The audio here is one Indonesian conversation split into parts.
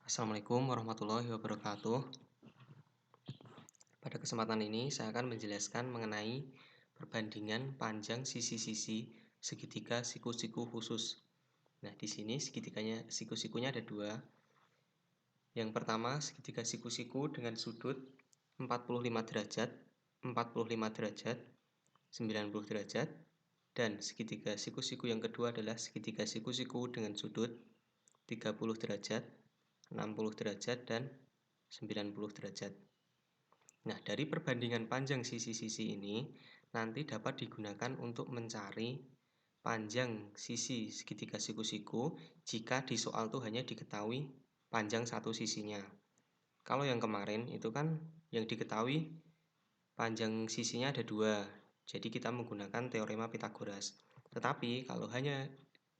Assalamualaikum warahmatullahi wabarakatuh. Pada kesempatan ini saya akan menjelaskan mengenai perbandingan panjang sisi-sisi segitiga siku-siku khusus. Nah, di sini siku-sikunya ada dua. Yang pertama, segitiga siku-siku dengan sudut 45 derajat, 45 derajat, 90 derajat, dan segitiga siku-siku yang kedua adalah segitiga siku-siku dengan sudut 30 derajat, 60 derajat, dan 90 derajat. Nah, dari perbandingan panjang sisi-sisi ini nanti dapat digunakan untuk mencari panjang sisi segitiga siku-siku jika di soal itu hanya diketahui panjang satu sisinya. Kalau yang kemarin itu kan yang diketahui panjang sisinya ada dua, jadi kita menggunakan teorema Pythagoras. Tetapi kalau hanya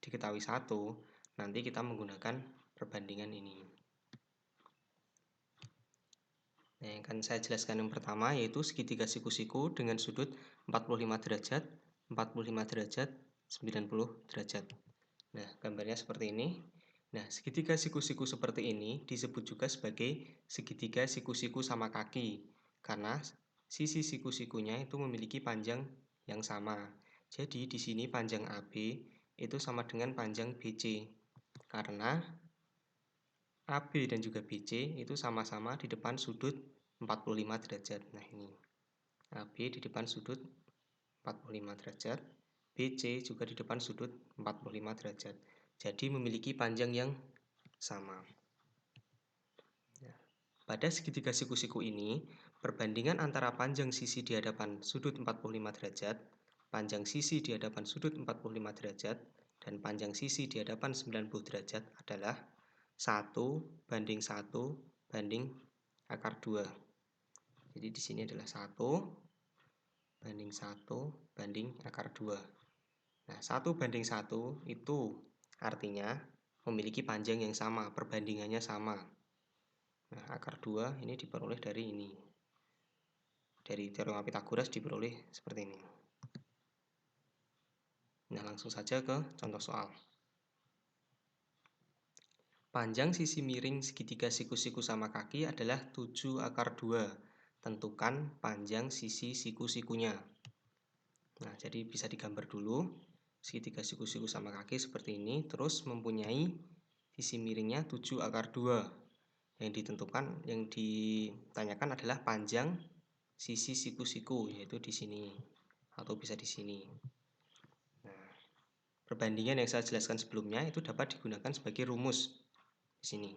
diketahui satu, nanti kita menggunakan perbandingan ini. Nah, yang akan saya jelaskan yang pertama yaitu segitiga siku-siku dengan sudut 45 derajat, 45 derajat, 90 derajat. Nah, gambarnya seperti ini. Nah, segitiga siku-siku seperti ini disebut juga sebagai segitiga siku-siku sama kaki karena sisi siku-sikunya itu memiliki panjang yang sama. Jadi di sini panjang AB itu sama dengan panjang BC karena AB dan juga BC itu sama-sama di depan sudut 45 derajat. Nah, ini AB di depan sudut 45 derajat, BC juga di depan sudut 45 derajat. Jadi memiliki panjang yang sama. Nah, pada segitiga siku-siku ini, perbandingan antara panjang sisi di hadapan sudut 45 derajat, panjang sisi di hadapan sudut 45 derajat, dan panjang sisi di hadapan 90 derajat adalah 1:1 banding akar 2. Jadi di sini adalah 1:1 banding akar 2. Nah, 1:1 itu artinya memiliki panjang yang sama, perbandingannya sama. Nah, akar 2 ini diperoleh dari ini. Dari teorema Pythagoras diperoleh seperti ini. Nah, langsung saja ke contoh soal. Panjang sisi miring segitiga siku-siku sama kaki adalah 7 akar 2. Tentukan panjang sisi siku-sikunya. Nah, jadi bisa digambar dulu. Segitiga siku-siku sama kaki seperti ini. Terus mempunyai sisi miringnya 7 akar 2. Yang ditanyakan adalah panjang sisi siku-siku, yaitu di sini. Atau bisa di sini. Nah, perbandingan yang saya jelaskan sebelumnya itu dapat digunakan sebagai rumus di sini.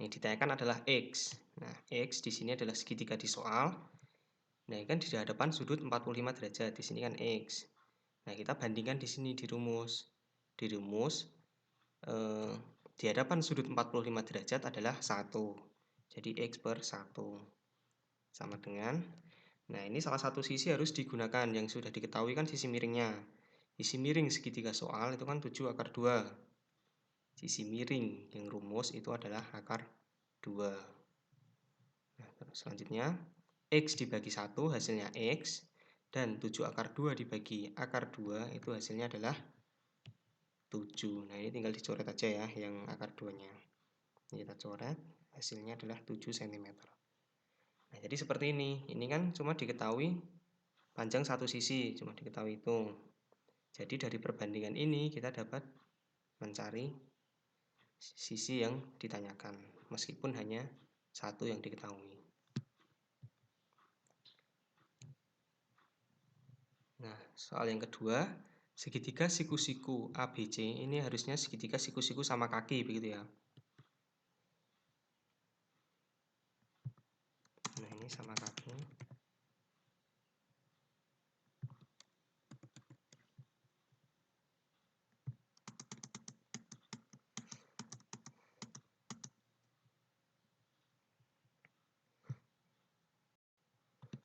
Yang ditanyakan adalah X. Nah, X di sini adalah segitiga di soal. Nah, kan di hadapan sudut 45 derajat. Di sini kan X. Nah, kita bandingkan di sini di rumus. Di rumus di hadapan sudut 45 derajat adalah 1. Jadi X per 1 sama dengan, nah ini salah satu sisi harus digunakan yang sudah diketahui kan sisi miringnya. Sisi miring segitiga soal itu kan 7 akar 2. Sisi miring yang rumus itu adalah akar 2. Nah, selanjutnya X dibagi 1 hasilnya X, dan 7 akar 2 dibagi akar 2 itu hasilnya adalah 7. Nah, ini tinggal dicoret aja ya yang akar 2-nya. Ini kita coret, hasilnya adalah 7 cm. Nah, jadi seperti ini. Ini kan cuma diketahui panjang satu sisi, cuma diketahui itu. Jadi dari perbandingan ini kita dapat mencari sisi yang ditanyakan, meskipun hanya satu yang diketahui. Nah, soal yang kedua, segitiga siku-siku ABC ini harusnya segitiga siku-siku sama kaki, begitu ya. Nah, ini sama kaki.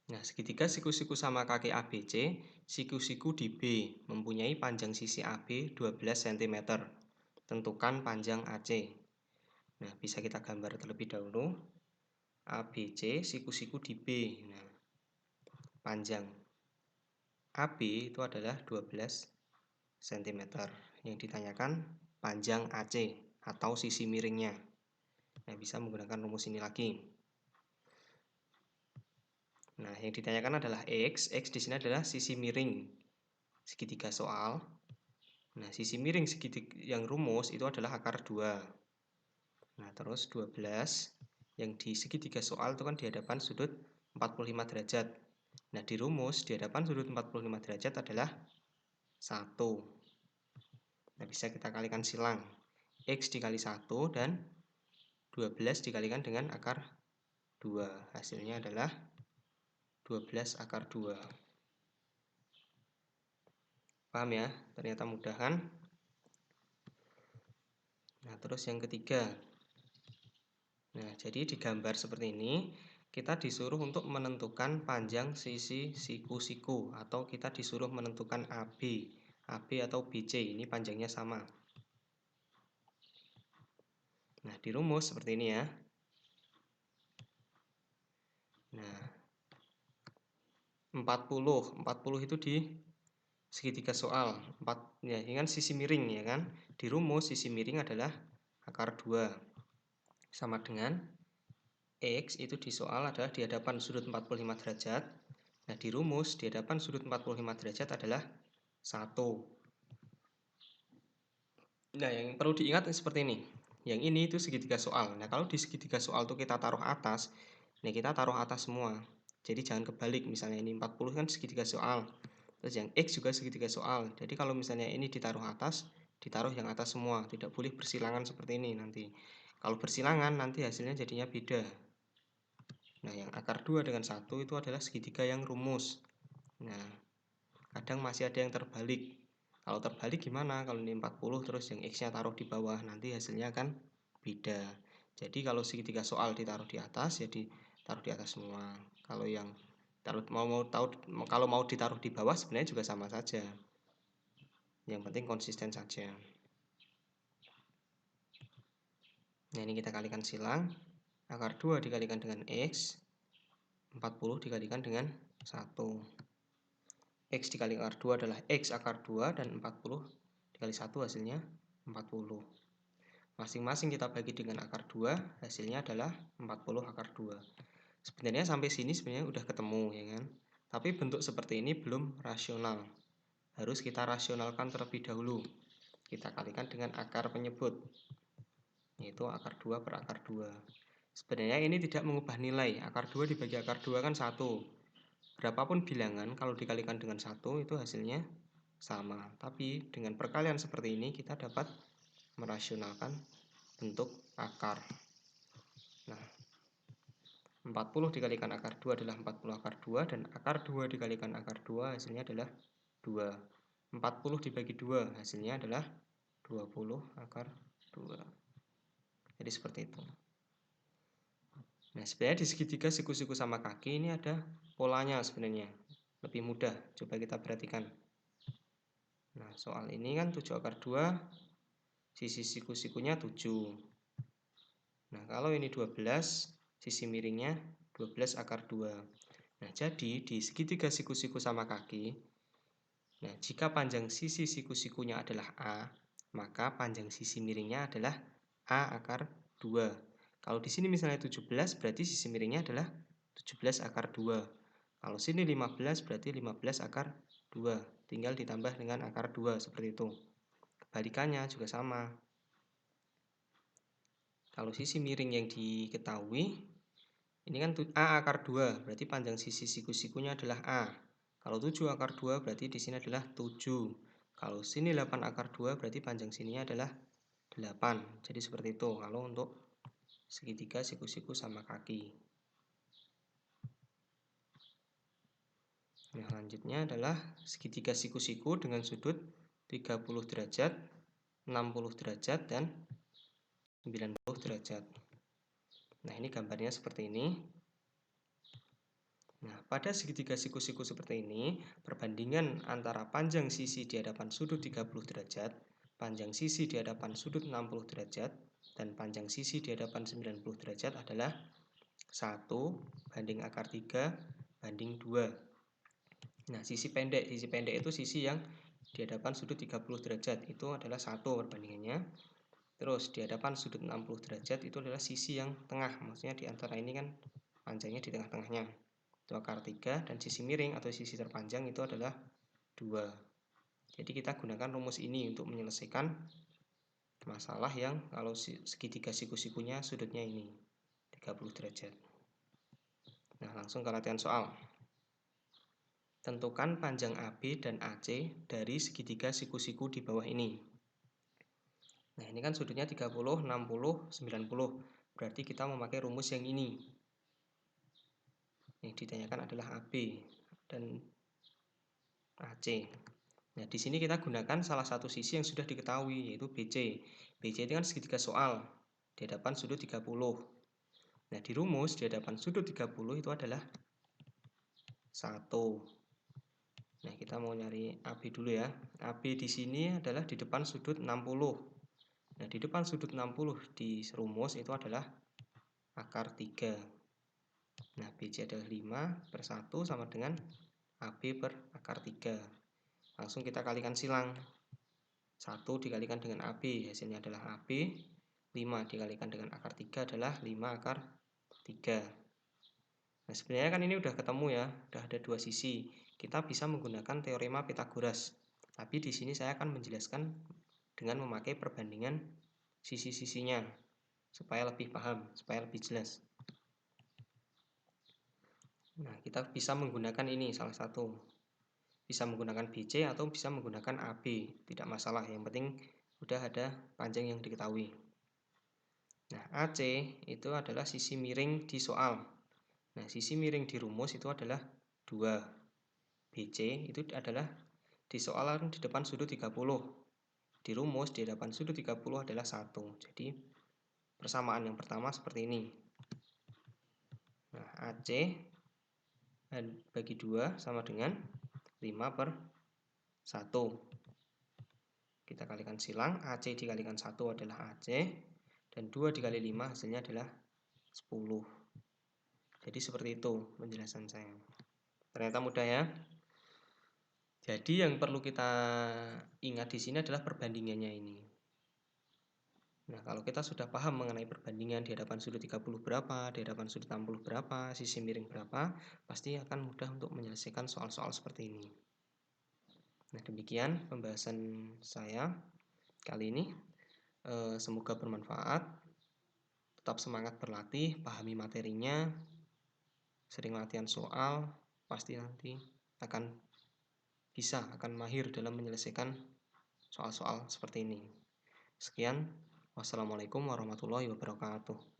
Nah, segitiga siku-siku sama kaki ABC, siku-siku di B mempunyai panjang sisi AB 12 cm. Tentukan panjang AC. Nah, bisa kita gambar terlebih dahulu. ABC, siku-siku di B. Nah, panjang AB itu adalah 12 cm. Yang ditanyakan panjang AC atau sisi miringnya. Nah, bisa menggunakan rumus ini lagi. Nah, yang ditanyakan adalah X. X di sini adalah sisi miring segitiga soal. Nah, sisi miring segitiga yang rumus itu adalah akar 2. Nah, terus 12 yang di segitiga soal itu kan di hadapan sudut 45 derajat. Nah, di rumus di hadapan sudut 45 derajat adalah 1. Nah, bisa kita kalikan silang. X dikali 1 dan 12 dikalikan dengan akar 2. Hasilnya adalah 12 akar 2. Paham ya? Ternyata mudah kan? Nah, terus yang ketiga. Nah, jadi di gambar seperti ini, kita disuruh untuk menentukan panjang sisi siku-siku, atau kita disuruh menentukan AB. AB atau BC, ini panjangnya sama. Nah, di rumus seperti ini ya. Nah, 40 itu di segitiga soal. 4 ya, ini kan sisi miring ya kan. Di rumus sisi miring adalah akar 2. Sama dengan X itu di soal adalah di hadapan sudut 45 derajat. Nah, di rumus di hadapan sudut 45 derajat adalah 1. Nah, yang perlu diingat seperti ini. Yang ini itu segitiga soal. Nah, kalau di segitiga soal itu kita taruh atas, nah kita taruh atas semua. Jadi jangan kebalik, misalnya ini 40 kan segitiga soal. Terus yang X juga segitiga soal. Jadi kalau misalnya ini ditaruh atas, ditaruh yang atas semua. Tidak boleh bersilangan seperti ini nanti. Kalau bersilangan nanti hasilnya jadinya beda. Nah, yang akar 2 dengan 1 itu adalah segitiga yang rumus. Nah, kadang masih ada yang terbalik. Kalau terbalik gimana? Kalau ini 40 terus yang X-nya taruh di bawah, nanti hasilnya kan beda. Jadi kalau segitiga soal ditaruh di atas, ya ditaruh di atas semua. Kalau yang kalau mau ditaruh di bawah sebenarnya juga sama saja. Yang penting konsisten saja. Nah, ini kita kalikan silang. Akar 2 dikalikan dengan X, 40 dikalikan dengan 1. X dikali akar 2 adalah X akar 2 dan 40 dikali 1 hasilnya 40. Masing-masing kita bagi dengan akar 2, hasilnya adalah 40 akar 2. Sebenarnya sampai sini sebenarnya udah ketemu ya kan. Tapi bentuk seperti ini belum rasional. Harus kita rasionalkan terlebih dahulu. Kita kalikan dengan akar penyebut, yaitu akar 2 per akar 2. Sebenarnya ini tidak mengubah nilai. Akar 2 dibagi akar 2 kan 1. Berapapun bilangan kalau dikalikan dengan 1 itu hasilnya sama. Tapi dengan perkalian seperti ini kita dapat merasionalkan bentuk akar. Nah, 40 dikalikan akar 2 adalah 40 akar 2 dan akar 2 dikalikan akar 2 hasilnya adalah 2. 40 dibagi 2 hasilnya adalah 20 akar 2. Jadi seperti itu. Nah, sebenarnya di segitiga siku-siku sama kaki ini ada polanya sebenarnya. Lebih mudah, coba kita perhatikan. Nah, soal ini kan 7 akar 2, sisi siku-sikunya 7. Nah, kalau ini 12, sisi miringnya 12 akar 2. Nah, jadi di segitiga siku-siku sama kaki, nah jika panjang sisi siku-sikunya adalah A, maka panjang sisi miringnya adalah A akar 2. Kalau di sini misalnya 17, berarti sisi miringnya adalah 17 akar 2. Kalau sini 15, berarti 15 akar 2. Tinggal ditambah dengan akar 2, seperti itu. Kebalikannya juga sama. Kalau sisi miring yang diketahui, ini kan A akar 2, berarti panjang sisi siku-sikunya adalah A. Kalau 7 akar 2 berarti di sini adalah 7. Kalau sini 8 akar 2 berarti panjang sininya adalah 8. Jadi seperti itu kalau untuk segitiga siku-siku sama kaki. Nah, selanjutnya adalah segitiga siku-siku dengan sudut 30 derajat, 60 derajat, dan 90 derajat. Nah, ini gambarnya seperti ini. Nah, pada segitiga siku-siku seperti ini, perbandingan antara panjang sisi di hadapan sudut 30 derajat, panjang sisi di hadapan sudut 60 derajat, dan panjang sisi di hadapan 90 derajat adalah 1 banding akar 3 banding 2. Nah, sisi pendek itu sisi yang di hadapan sudut 30 derajat, itu adalah 1 perbandingannya. Terus di hadapan sudut 60 derajat itu adalah sisi yang tengah, maksudnya di antara ini kan panjangnya di tengah-tengahnya. Itu akar 3 dan sisi miring atau sisi terpanjang itu adalah 2. Jadi kita gunakan rumus ini untuk menyelesaikan masalah yang kalau segitiga siku-sikunya sudutnya ini 30 derajat. Nah, langsung ke latihan soal. Tentukan panjang AB dan AC dari segitiga siku-siku di bawah ini. Nah, ini kan sudutnya 30, 60, 90. Berarti kita memakai rumus yang ini. Yang ditanyakan adalah AB dan AC. Nah, di sini kita gunakan salah satu sisi yang sudah diketahui, yaitu BC. BC itu kan segitiga soal di hadapan sudut 30. Nah, di rumus di hadapan sudut 30 itu adalah 1. Nah, kita mau nyari AB dulu ya. AB di sini adalah di depan sudut 60. Nah, di depan sudut 60 di rumus itu adalah akar 3. Nah, BC adalah 5/1 sama dengan AB per akar 3. Langsung kita kalikan silang. 1 dikalikan dengan AB, hasilnya adalah AB. 5 dikalikan dengan akar 3 adalah 5 akar 3. Nah, sebenarnya kan ini udah ketemu ya, udah ada dua sisi. Kita bisa menggunakan teorema Pythagoras. Tapi di sini saya akan menjelaskan dengan memakai perbandingan sisi-sisinya supaya lebih paham, supaya lebih jelas. Nah, kita bisa menggunakan ini salah satu. Bisa menggunakan BC atau bisa menggunakan AB, tidak masalah. Yang penting udah ada panjang yang diketahui. Nah, AC itu adalah sisi miring di soal. Nah, sisi miring di rumus itu adalah 2. BC itu adalah di soalan di depan sudut 30. Di rumus di depan sudut 30 adalah 1. Jadi persamaan yang pertama seperti ini. Nah, AC bagi 2 sama dengan 5/1. Kita kalikan silang, AC dikalikan 1 adalah AC, dan 2 dikali 5 hasilnya adalah 10. Jadi seperti itu penjelasan saya. Ternyata mudah ya. Jadi yang perlu kita ingat di sini adalah perbandingannya ini. Nah, kalau kita sudah paham mengenai perbandingan di hadapan sudut 30 berapa, di hadapan sudut 60 berapa, sisi miring berapa, pasti akan mudah untuk menyelesaikan soal-soal seperti ini. Nah, demikian pembahasan saya kali ini. Semoga bermanfaat. Tetap semangat berlatih, pahami materinya, sering latihan soal, pasti nanti akan mahir dalam menyelesaikan soal-soal seperti ini. Sekian, wassalamualaikum warahmatullahi wabarakatuh.